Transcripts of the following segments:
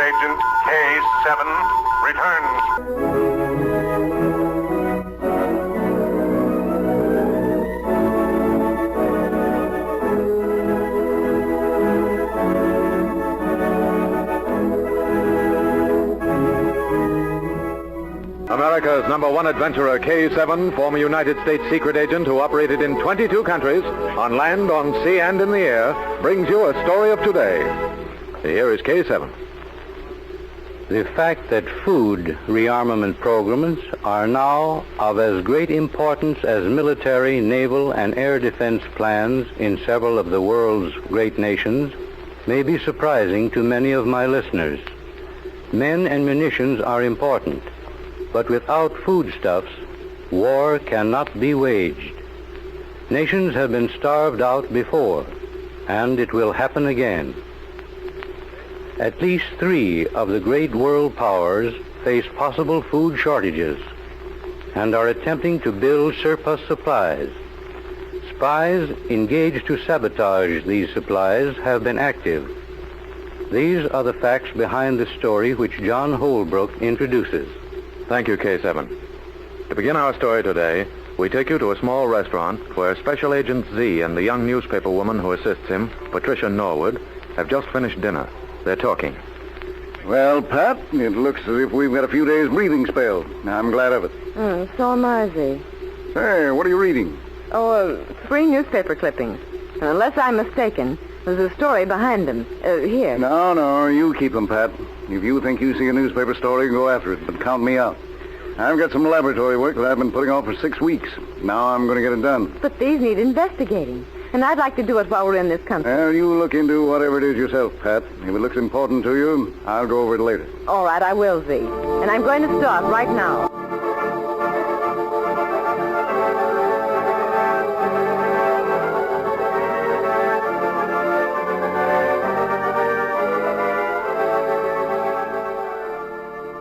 agent K7 returns. America's #1 adventurer, K7, former United States secret agent who operated in 22 countries, on land, on sea, and in the air, brings you a story of today. Here is K7. The fact that food rearmament programs are now of as great importance as military, naval, and air defense plans in several of the world's great nations may be surprising to many of my listeners. Men and munitions are important, but without foodstuffs, war cannot be waged. Nations have been starved out before, and it will happen again. At least 3 of the great world powers face possible food shortages and are attempting to build surplus supplies. Spies engaged to sabotage these supplies have been active. These are the facts behind the story which John Holbrook introduces. Thank you, K7. To begin our story today, we take you to a small restaurant where Special Agent Z and the young newspaper woman who assists him, Patricia Norwood, have just finished dinner. They're talking. Well, Pat, it looks as if we've got a few days' breathing spell. I'm glad of it. So am I, Z. Hey, what are you reading? 3 newspaper clippings. Unless I'm mistaken, there's a story behind them. Here. No, you keep them, Pat. If you think you see a newspaper story, go after it, but count me out. I've got some laboratory work that I've been putting off for 6 weeks. Now I'm going to get it done. But these need investigating, and I'd like to do it while we're in this country. Well, you look into whatever it is yourself, Pat. If it looks important to you, I'll go over it later. All right, I will, Z. And I'm going to start right now.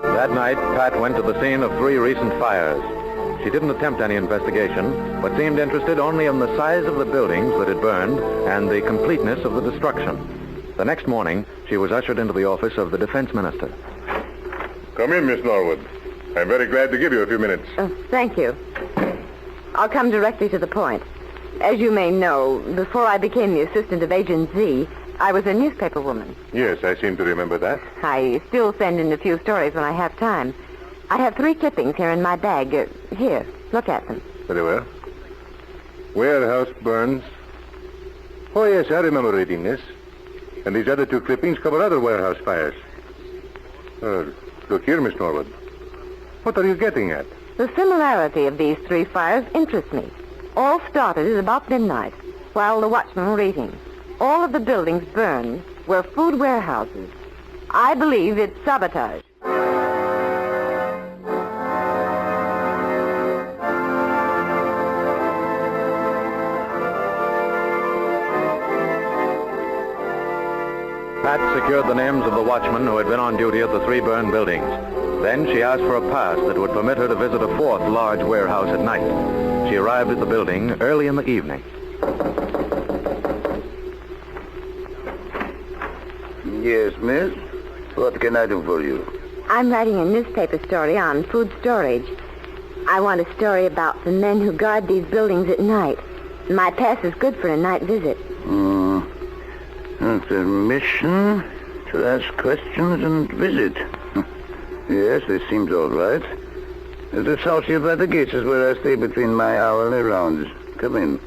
That night, Pat went to the scene of 3 recent fires. She didn't attempt any investigation, but seemed interested only in the size of the buildings that had burned and the completeness of the destruction. The next morning, she was ushered into the office of the defense minister. Come in, Miss Norwood. I'm very glad to give you a few minutes. Thank you. I'll come directly to the point. As you may know, before I became the assistant of Agent Z, I was a newspaper woman. Yes, I seem to remember that. I still send in a few stories when I have time. I have 3 clippings here in my bag. Here, look at them. Very well. Warehouse burns. Oh, yes, I remember reading this. And these other 2 clippings cover other warehouse fires. Look here, Miss Norwood. What are you getting at? The similarity of these 3 fires interests me. All started at about midnight, while the watchmen were eating. All of the buildings burned were food warehouses. I believe it's sabotage. Pat secured the names of the watchmen who had been on duty at the 3 burned buildings. Then she asked for a pass that would permit her to visit a 4th large warehouse at night. She arrived at the building early in the evening. Yes, miss? What can I do for you? I'm writing a newspaper story on food storage. I want a story about the men who guard these buildings at night. My pass is good for a night visit. It's a mission to ask questions and visit. Yes, this seems all right. The south here by the gates is where I stay between my hourly rounds. Come in.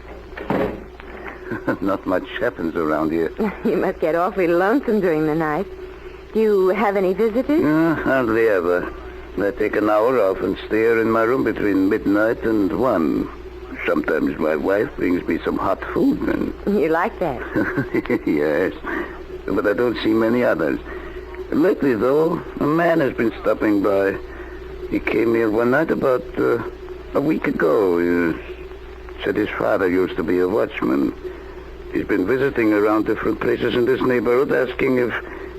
Not much happens around here. You must get awfully lonesome during the night. Do you have any visitors? Hardly ever. I take an hour off and stay here in my room between midnight and 1. Sometimes my wife brings me some hot food. And You like that? yes, but I don't see many others. Lately, though, a man has been stopping by. He came here one night about a week ago. He said his father used to be a watchman. He's been visiting around different places in this neighborhood, asking if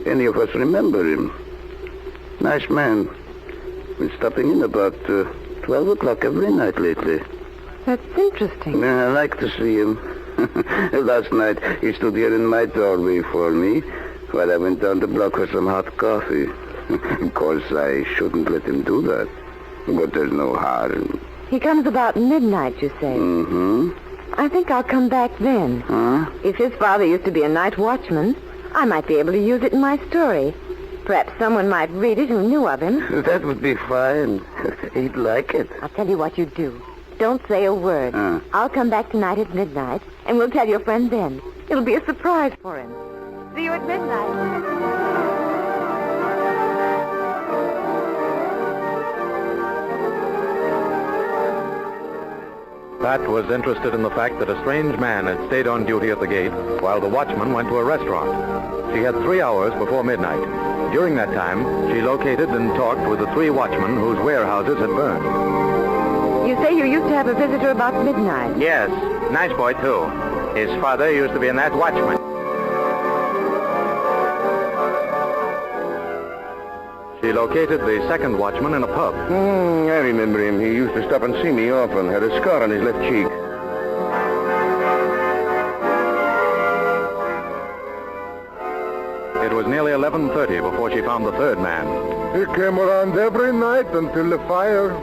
any of us remember him. Nice man. Been stopping in about 12 o'clock every night lately. That's interesting. I like to see him. Last night, he stood here in my doorway for me, Well, I went down the block for some hot coffee. Of course, I shouldn't let him do that. But there's no harm. He comes about midnight, you say? Mm-hmm. I think I'll come back then. Huh? If his father used to be a night watchman, I might be able to use it in my story. Perhaps someone might read it who knew of him. That would be fine. He'd like it. I'll tell you what you do. Don't say a word. Huh. I'll come back tonight at midnight, and we'll tell your friend then. It'll be a surprise for him. See you at midnight. Pat was interested in the fact that a strange man had stayed on duty at the gate while the watchman went to a restaurant. She had 3 hours before midnight. During that time, she located and talked with the 3 watchmen whose warehouses had burned. You say you used to have a visitor about midnight. Yes, nice boy, too. His father used to be a night watchman. She located the second watchman in a pub. I remember him. He used to stop and see me often. Had a scar on his left cheek. It was nearly 11:30 before she found the third man. He came around every night until the fire,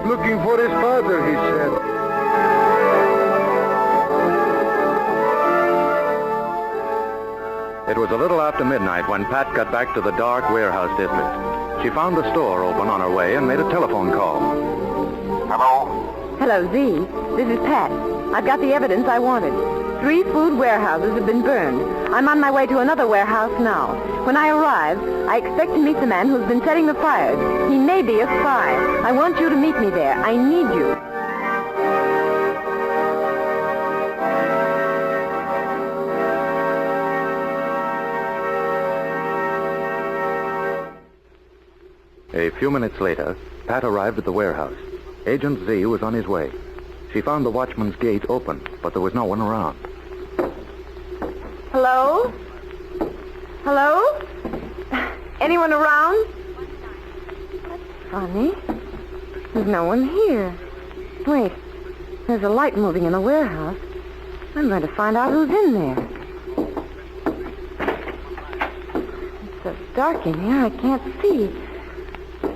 looking for his father, he said. It was a little after midnight when Pat got back to the dark warehouse district. She found the store open on her way and made a telephone call. Hello? Hello, Z. This is Pat. I've got the evidence I wanted. 3 food warehouses have been burned. I'm on my way to another warehouse now. When I arrive, I expect to meet the man who's been setting the fires. He may be a spy. I want you to meet me there. I need you. A few minutes later, Pat arrived at the warehouse. Agent Z was on his way. She found the watchman's gate open, but there was no one around. Hello? Hello? Anyone around? That's funny. There's no one here. Wait. There's a light moving in the warehouse. I'm going to find out who's in there. It's so dark in here, I can't see.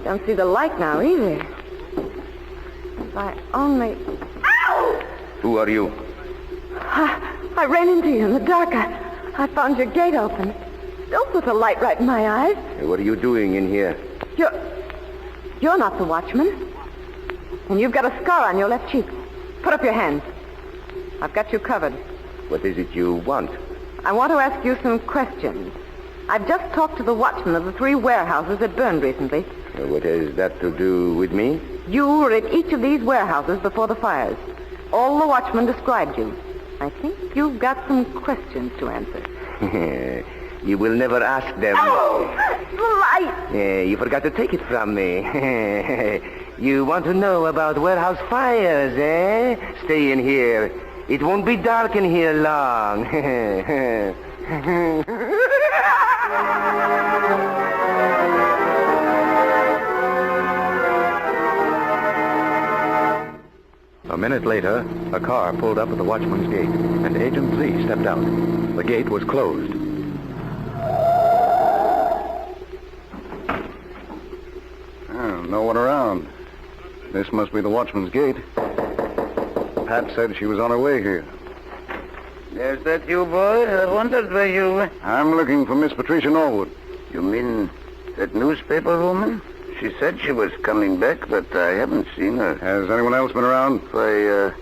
Don't see the light now either. If I only... Ow! Who are you? I ran into you in the dark. I found your gate open. Don't put the light right in my eyes. What are you doing in here? You're not the watchman. And you've got a scar on your left cheek. Put up your hands. I've got you covered. What is it you want? I want to ask you some questions. I've just talked to the watchman of the 3 warehouses that burned recently. What has that to do with me? You were at each of these warehouses before the fires. All the watchmen described you. I think you've got some questions to answer. You will never ask them. Oh! The light! You forgot to take it from me. You want to know about warehouse fires, eh? Stay in here. It won't be dark in here long. A minute later, a car pulled up at the watchman's gate, and Agent Z stepped out. The gate was closed. No one around. This must be the watchman's gate. Pat said she was on her way here. Is that you, boy? I wondered where you were. I'm looking for Miss Patricia Norwood. You mean that newspaper woman? She said she was coming back, but I haven't seen her. Has anyone else been around? Why,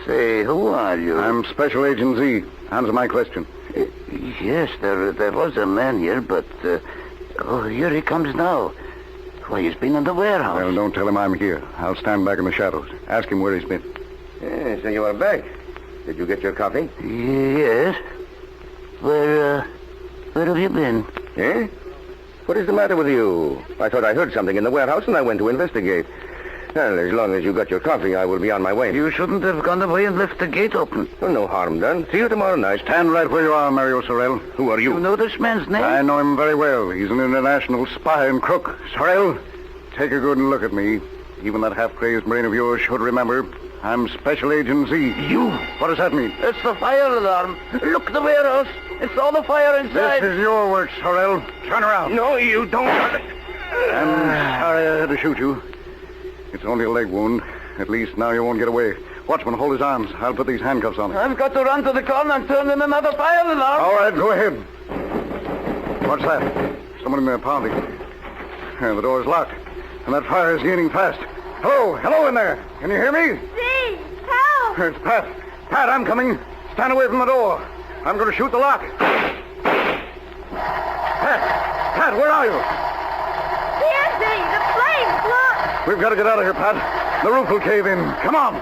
say, who are you? I'm Special Agent Z. Answer my question. Yes, there was a man here, but, here he comes now. Why, he's been in the warehouse. Well, don't tell him I'm here. I'll stand back in the shadows. Ask him where he's been. So you are back. Did you get your coffee? Yes. Where have you been? Eh? What is the matter with you? I thought I heard something in the warehouse and I went to investigate. Well, as long as you got your coffee, I will be on my way. You shouldn't have gone away and left the gate open. Well, no harm done. See you tomorrow night. Stand right where you are, Mario Sorrell. Who are you? You know this man's name? I know him very well. He's an international spy and crook. Sorrell, take a good look at me. Even that half-crazed brain of yours should remember I'm Special Agent Z. You? What does that mean? It's the fire alarm. Look, the warehouse. It's all the fire inside. This is your work, Sorrel. Turn around. No, you don't. I'm sorry I had to shoot you. It's only a leg wound. At least now you won't get away. Watchman, hold his arms. I'll put these handcuffs on him. I've got to run to the corner and turn in another fire alarm. All right, go ahead. What's that? Someone in there pounding. The door's locked, and that fire is gaining fast. Hello, hello in there. Can you hear me? Z, help! It's Pat. Pat, I'm coming. Stand away from the door. I'm going to shoot the lock. Pat, where are you? Here, Z, the flames, look! We've got to get out of here, Pat. The roof will cave in. Come on.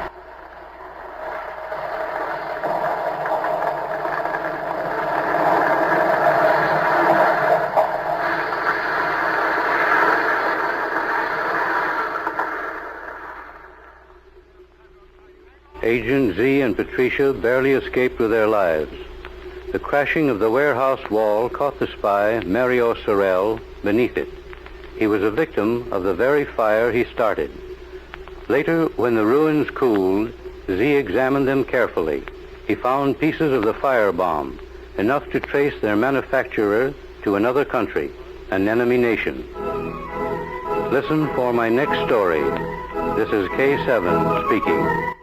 Agent Z and Patricia barely escaped with their lives. The crashing of the warehouse wall caught the spy, Mario Sorrel, beneath it. He was a victim of the very fire he started. Later, when the ruins cooled, Z examined them carefully. He found pieces of the firebomb, enough to trace their manufacturer to another country, an enemy nation. Listen for my next story. This is K7 speaking.